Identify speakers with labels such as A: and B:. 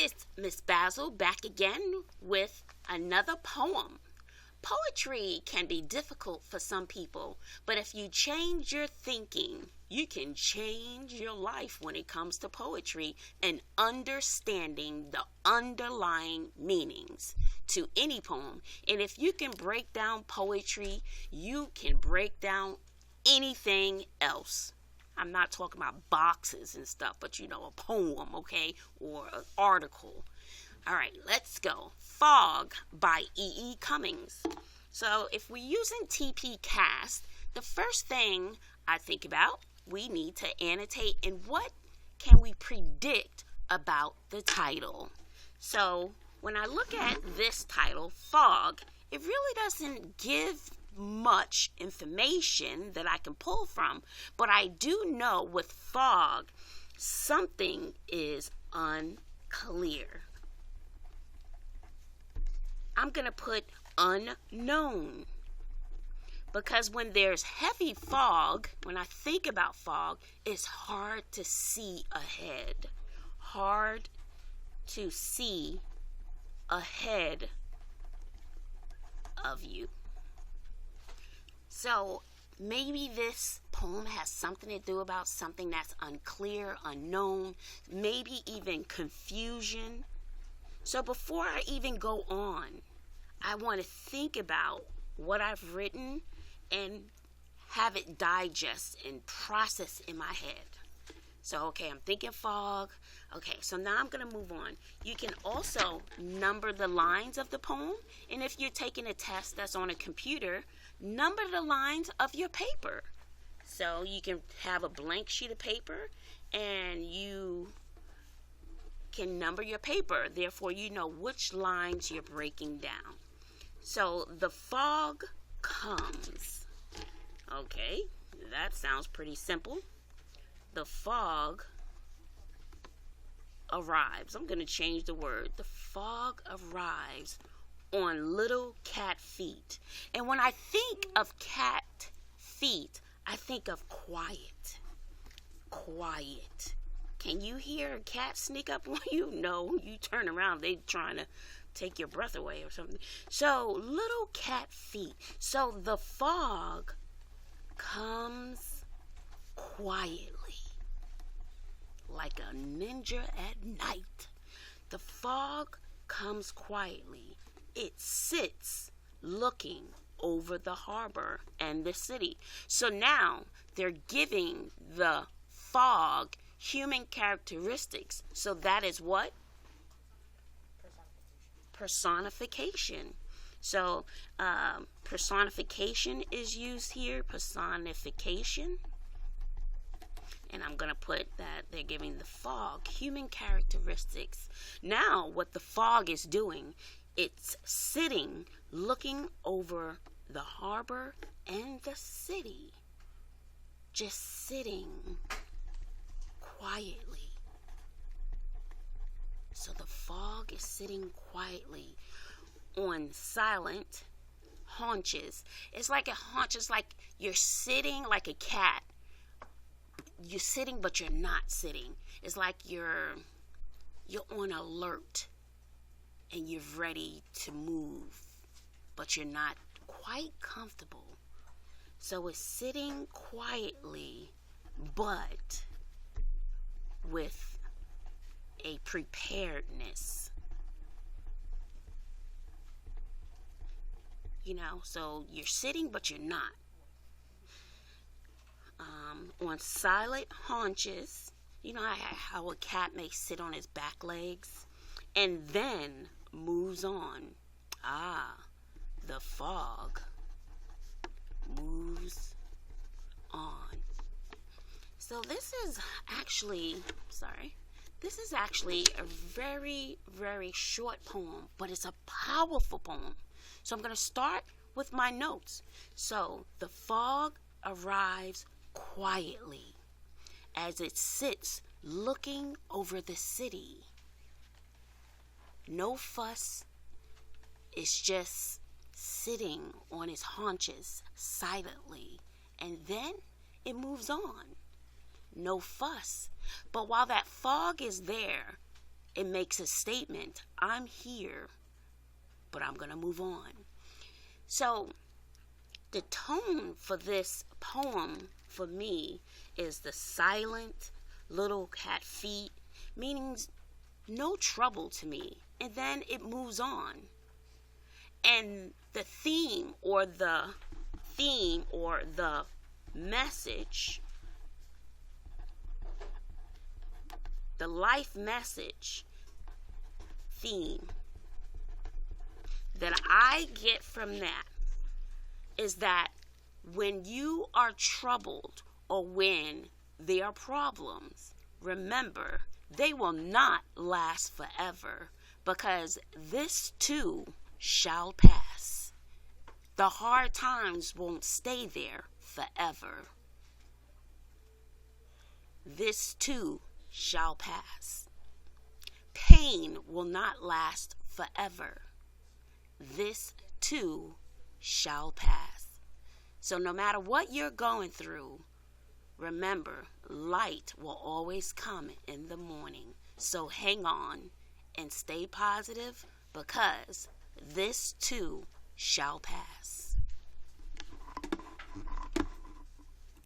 A: It's Miss Bazzle back again with another poem. Poetry can be difficult for some people, but if you change your thinking, you can change your life when it comes to poetry and understanding the underlying meanings to any poem. And if you can break down poetry, you can break down anything else. I'm not talking about boxes and stuff, but a poem, okay, or an article. All right, let's go. Fog by E.E. Cummings. So if we're using TP Cast, the first thing I think about, we need to annotate and what can we predict about the title. So when I look at this title, Fog, it really doesn't give much information that I can pull from, but I do know with fog, something is unclear. I'm going to put unknown because when there's heavy fog, when I think about fog, it's hard to see ahead. Hard to see ahead of you. So maybe this poem has something to do about something that's unclear, unknown, maybe even confusion. So before I even go on, I want to think about what I've written and have it digest and process in my head. So, okay, I'm thinking fog. Okay, so now I'm going to move on. You can also number the lines of the poem. And if you're taking a test that's on a computer, number the lines of your paper. So you can have a blank sheet of paper and you can number your paper. Therefore, you know which lines you're breaking down. So the fog comes. Okay, that sounds pretty simple. The fog arrives. I'm going to change the word. The fog arrives on little cat feet. And when I think of cat feet, I think of quiet. Quiet. Can you hear a cat sneak up on you? No, you turn around. They trying to take your breath away or something. So, little cat feet. So, the fog comes quietly. Like a ninja at night. The fog comes quietly. It sits looking over the harbor and the city. So now they're giving the fog human characteristics. So that is what? Personification. So personification is used here. Personification. And I'm going to put that they're giving the fog human characteristics. Now, what the fog is doing, it's sitting, looking over the harbor and the city. Just sitting quietly. So the fog is sitting quietly on silent haunches. It's like a haunch. It's like you're sitting like a cat. You're sitting, but you're not sitting. It's like you're on alert and you're ready to move, but you're not quite comfortable. So it's sitting quietly, but with a preparedness. So you're sitting, but you're not. On silent haunches, how a cat may sit on his back legs and then moves on. The fog moves on. So this is actually a very, very short poem, but it's a powerful poem. So I'm going to start with my notes. So the fog arrives quietly as it sits looking over the city. No fuss. It's just sitting on its haunches silently. And then it moves on. No fuss. But while that fog is there, it makes a statement. I'm here, but I'm going to move on. So the tone for this poem for me is the silent little cat feet, meaning no trouble to me. And then it moves on. And the theme or the message, the life message theme that I get from that is that when you are troubled or when there are problems, remember, they will not last forever, because this too shall pass. The hard times won't stay there forever. This too shall pass. Pain will not last forever. This too shall pass. So no matter what you're going through, remember, light will always come in the morning. So hang on and stay positive, because this too shall pass.